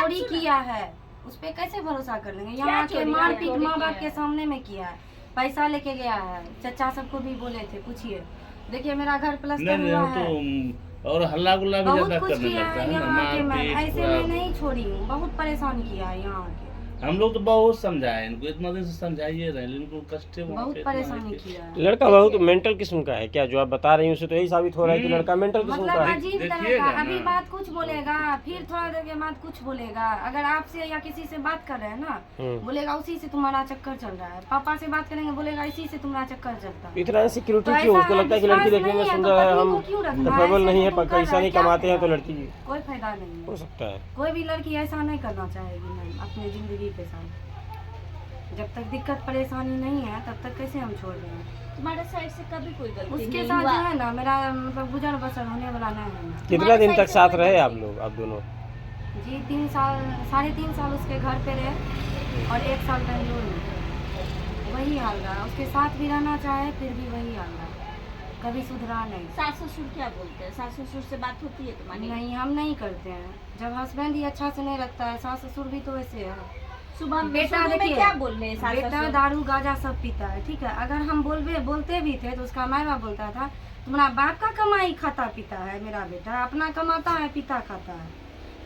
चोरी किया है, उस पे कैसे भरोसा कर लेंगे। यहाँ के मारपीट माँ बाप के सामने में किया है, पैसा लेके गया है, चचा सबको भी बोले थे, पूछिए। देखिए मेरा घर प्लस्तर हुआ है और हल्ला गुल्ला भी बहुत ज्यादा कुछ करने किया लगता है है ना, यहाँ के। मैं मारपीट ऐसे में नहीं छोड़ी हूँ, बहुत परेशान किया है यहाँ के। हम लोग तो बहुत समझाए इनको, इतना दिन से समझाइए रहे, लेकिन इनको कष्ट बहुत परेशानी किया है। लड़का बहुत मेंटल किस्म का है क्या? जो आप बता रही हैं उससे तो यही साबित हो रहा है कि लड़का मेंटल किस्म मतलब का है। अजीब तरह का, अभी बात कुछ बोलेगा, फिर थोड़ा देर के बाद कुछ बोलेगा। अगर आपसे या किसी से बात कर रहे हैं ना, बोलेगा उसी से तुम्हारा चक्कर चल रहा है। पापा से बात करेंगे, बोलेगा इसी से तुम्हारा चक्कर चलता है। इतना सिक्योरिटी क्यों? उसको लगता है कि लड़की देखने में सुंदर है, हम कैपेबल नहीं है, पैसा नहीं कमाते हैं, तो लड़की कोई फायदा नहीं हो सकता है। कोई भी लड़की ऐसा नहीं करना चाहेगी मैम अपनी जिंदगी के साथ। जब तक दिक्कत परेशानी नहीं है तब तक कैसे हम छोड़ रहे हैं। तुम्हारे साइड से कभी कोई गलती नहीं उसके साथ जो है ना, मेरा मतलब गुजर बसर होने वाला नहीं है ना। कितना दिन तक साथ रहे आप लोग, आप दोनों? जी 3 साल, 3.5 साल उसके घर पे रहे और 1 साल बेंगलोर में। वही हाल रहा, उसके साथ भी रहना चाहे फिर भी वही हाल रहा, कभी सुधरा नहीं। सास ससुर क्या बोलते हैं? सास ससुर से बात होती है तुम्हारी? नहीं, हम नहीं करते हैं। जब हस्बैंड ही अच्छा से नहीं रखता है, सास ससुर भी तो वैसे है। सुबह बेटा देखिए क्या बोल रहे हैं? बेटा दारू गांजा सब पीता है, ठीक है। अगर हम बोलते भी थे तो उसका माँ बाप बोलता था तुम्हारा बाप का कमाई खाता पीता है, मेरा बेटा अपना कमाता है पीता खाता है,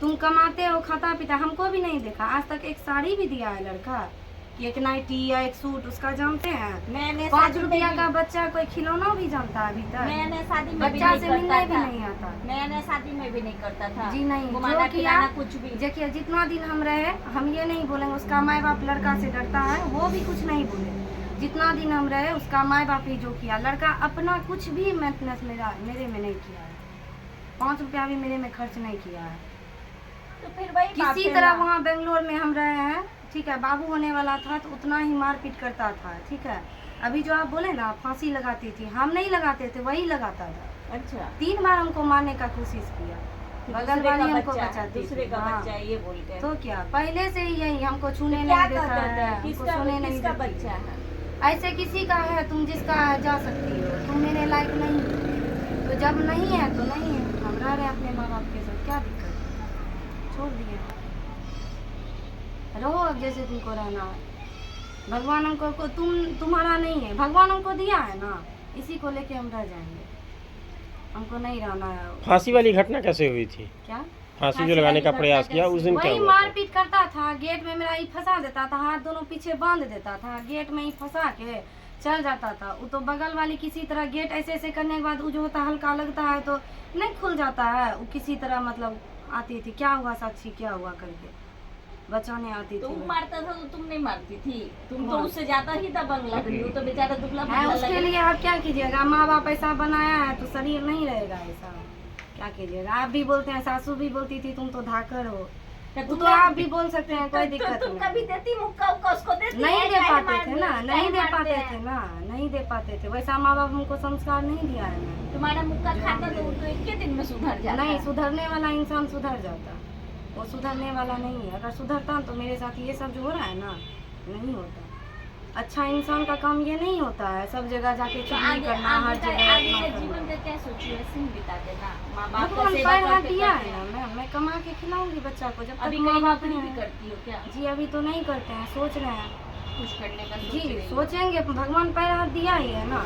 तुम कमाते हो खाता पीता। हमको भी नहीं देखा आज तक, एक साड़ी भी दिया है लड़का कि एक नाइटी या एक सूट उसका जानते हैं। 5 रुपया का बच्चा कोई खिलौना भी जानता है अभी तक। नया शादी में बच्चा से मिलने भी नहीं आता। नया शादी में भी नहीं करता था जी नहीं, घुमाना खिलाना कुछ भी। देखिए जितना दिन हम रहे, हम ये नहीं बोलेंगे उसका माँ बाप लड़का से डरता है, वो भी कुछ नहीं बोले। जितना दिन हम रहे उसका माँ बाप ही जो किया, लड़का अपना कुछ भी मेंटेनेंस मेरे में नहीं किया है। 5 रुपया भी मेरे में खर्च नहीं किया है। तो फिर वही किसी तरह वहाँ बेंगलोर में हम रहे हैं, ठीक है। बाबू होने वाला था तो उतना ही मारपीट करता था, ठीक है। अभी जो आप बोले ना फांसी लगाती थी, हम नहीं लगाते थे, वही लगाता था। अच्छा 3 बार हमको मारने का कोशिश किया, बगल वाली हमको बचाती दूसरे का बच्चा ये बोल के। तो क्या पहले से ही यही हमको छूने नहीं देता है, हमको सोने नहीं देता। बच्चा है ऐसे किसी का है, तुम जिसका है जा सकती हो, तुम मेरे लायक नहीं हो, तो जब नहीं है तो नहीं है। हम रह रहे अपने माँ बाप के साथ, क्या दिक्कत है, छोड़ दिए, रहो अब जैसे तुमको रहना है। भगवान हमको तुम्हारा नहीं है, भगवान हमको दिया है ना, इसी को लेके हम रह जाएंगे, हमको नहीं रहना है। फांसी वाली घटना कैसे हुई थी? क्या फांसी जो लगाने का प्रयास किया उस दिन क्या वही हुआ? मारपीट करता था, गेट में मेरा ही फंसा देता था, हाथ दोनों पीछे बांध देता था, गेट में ही फंसा के चल जाता था। वो तो बगल वाली किसी तरह गेट ऐसे ऐसे करने के बाद वो जो होता हल्का लगता है तो नहीं खुल जाता है, वो किसी तरह मतलब आती थी, क्या हुआ साक्षी क्या हुआ करके बचाने आती थी। तुम मारता था तो तुम नहीं मारती थी? तुम तो उससे ज्यादा ही दबंग लग रही हो, तो बेचारा दुबला है। उसके लिए आप क्या कीजिएगा, माँ बाप ऐसा बनाया है तो शरीर नहीं रहेगा ऐसा, क्या कीजिएगा। आप भी बोलते हैं, सासू भी बोलती थी तुम तो धाकर हो, तो आप भी बोल सकते हैं, कोई दिक्कत तुम कभी देती मुक्का उक्का उसको देती? नहीं दे पाते थे ना, नहीं दे पाते थे ना, नहीं दे पाते थे। वैसा माँ बाप हमको संस्कार नहीं दिया है ना। तुम्हारा मुक्का खाता तो वो तो एक के दिन में सुधर जाता। नहीं, सुधरने वाला इंसान सुधर जाता, वो सुधरने वाला नहीं है। अगर सुधरता तो मेरे साथ ये सब जो हो रहा है ना नहीं होता। अच्छा इंसान का काम ये नहीं होता है सब जगह जाके चुगली करना, हर जगह जीवन का क्या सोचिए वैसे ही बिता देना। माँ बाप का भगवान सेवा पैर हाथ करते दिया करते। है ना, मैं कमा के खिलाऊंगी बच्चा को, जब तक अभी माँ कहीं बाप नौकरी भी नहीं करती हो क्या? जी अभी तो नहीं करते हैं, सोच रहे हैं कुछ करने का सोच जी, रही हो? सोचेंगे। भगवान पैर हाथ दिया ही है ना,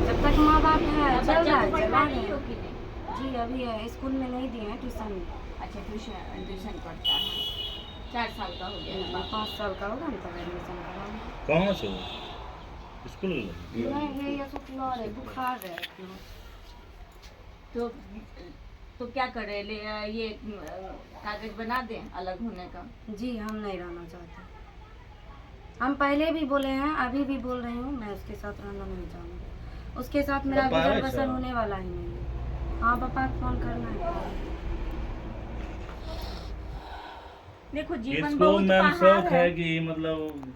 जब तक माँ बाप है अब चल बच्चा रहा को है, पढ़ा चला रही रहे हो हैं। कि नहीं? जी अभी है, स्कूल में नहीं दिए हैं, ट्यूशन में। अच्छा ट्यूशन पढ़ता है, 4 साल का हो गया है। 5 साल का होगा ना तब एडमिशन कराऊंगी। कहाँ से स्कूल नहीं ये शुक्ला है, बुखार है। तो क्या करे ले ये कागज बना दें अलग होने का? जी हम नहीं रहना चाहते, हम पहले भी बोले हैं, अभी भी बोल रही हूँ, मैं उसके साथ रहना नहीं चाहूँगी। उसके साथ मेरा गुजर बसर होने वाला ही नहीं है। हाँ पापा को फोन करना है। देखो जीवन इसको बहुत मैम पहाड़ शौक है। है कि मतलब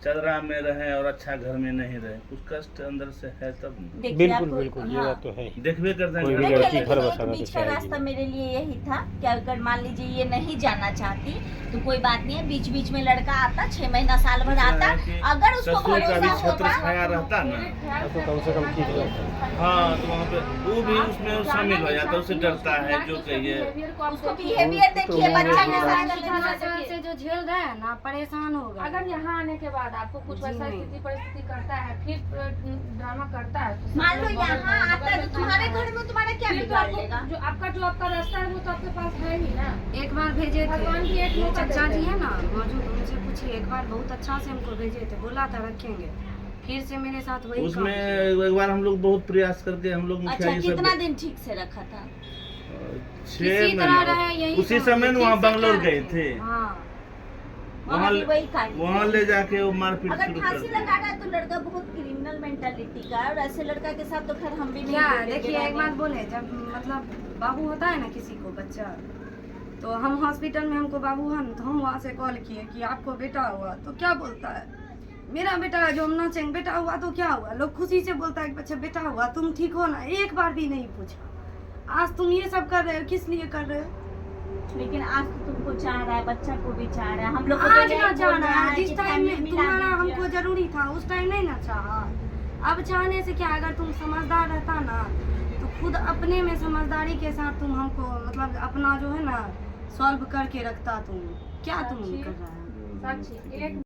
चदरा में रहे और अच्छा घर में नहीं रहे, कुछ कष्ट अंदर से है तब न। देखिए बिल्कुल आपको- बिल्कुल ये हाँ। बात तो है ही। देखबे करते कोई हैं भी घर लड़की में। लेकिन घर एक बसाना तो बीच का चाहेगी। रास्ता मेरे लिए यही था कि अगर मान लीजिए ये नहीं जाना चाहती तो कोई बात नहीं है, बीच बीच में लड़का आता, 6 महीना साल भर आता, अगर उसको ससुर का भी भरोसा छत्र होता छाया रहता ना, तो कम से कम ठीक लगता है। हाँ तो वहाँ पे वो भी उसमें शामिल हो जाता है, उससे डरता है जो कहिए। उसको बिहेवियर देखिए तो बच्चा के वो- साथ से जो झेल रहा है ना, परेशान होगा। अगर यहाँ आने के बाद आपको कुछ जी वैसा नहीं। स्थिति परिस्थिति करता है, फिर ड्रामा करता है, तो मान लो बगल- यहाँ बगल आता है में तो तुम्हारे घर में तुम्हारा क्या फिर तो बिगाड़ आपको लेगा? जो आपका रास्ता है वो तो आपके पास है ही ना। एक बार भेजे थे, भगवान की एक ये मौका चचा देते जी हैं। है ना मौजूद, उनसे पूछिए, एक बार बहुत अच्छा से हमको भेजे थे, बोला था रखेंगे, फिर से मेरे साथ वही उसमें काम एक बार हम लोग बहुत प्रयास करके हम लोग मुखिया अच्छा जी कितना सब दिन ठीक से रखा था? 6 किसी तरह रहे, महीने यही उसी समझ, समय ठीक वहाँ से बंगलोर कर गए रहे थे, हाँ। वहाँ भी वही काट वहाँ ले जाके वो मारपीट अगर शुरू फांसी कर लगा रहा है तो लड़का बहुत क्रिमिनल मेंटालिटी का है, और ऐसे लड़का के साथ तो खैर हम भी नहीं क्या बोलेंगे, देखिए, एक ना। बात बोले, जब मतलब बाबू होता है ना किसी को बच्चा, तो हम हॉस्पिटल में हमको बाबू है ना, तो हम वहाँ से कॉल किए कि आपको बेटा हुआ, तो क्या बोलता है, मेरा बेटा है जो हम नाचेंगे, बेटा हुआ तो क्या हुआ, लोग खुशी से बोलता है कि बच्चा बेटा हुआ, तुम ठीक हो ना, एक बार भी नहीं पूछा। आज तुम ये सब कर रहे हो, किस लिए कर रहे हो? लेकिन आज तो तुमको चाह रहा है, बच्चा को भी चाह रहा है, हम लोग को आज तो ना यही चाह बोल रहा रहा है, है जिस कि टाइम में फैमिली मिला तुम्हारा दीजिए। हमको जरूरी था उस टाइम नहीं ना चाहा। अब चाहने से क्या, अगर तुम समझदार रहता ना, तो खुद अपने में समझदारी के साथ तुम हमको मतलब अपना जो है ना सॉल्व करके रखता, तुम क्या तुम कर रहा है। साक्षी एक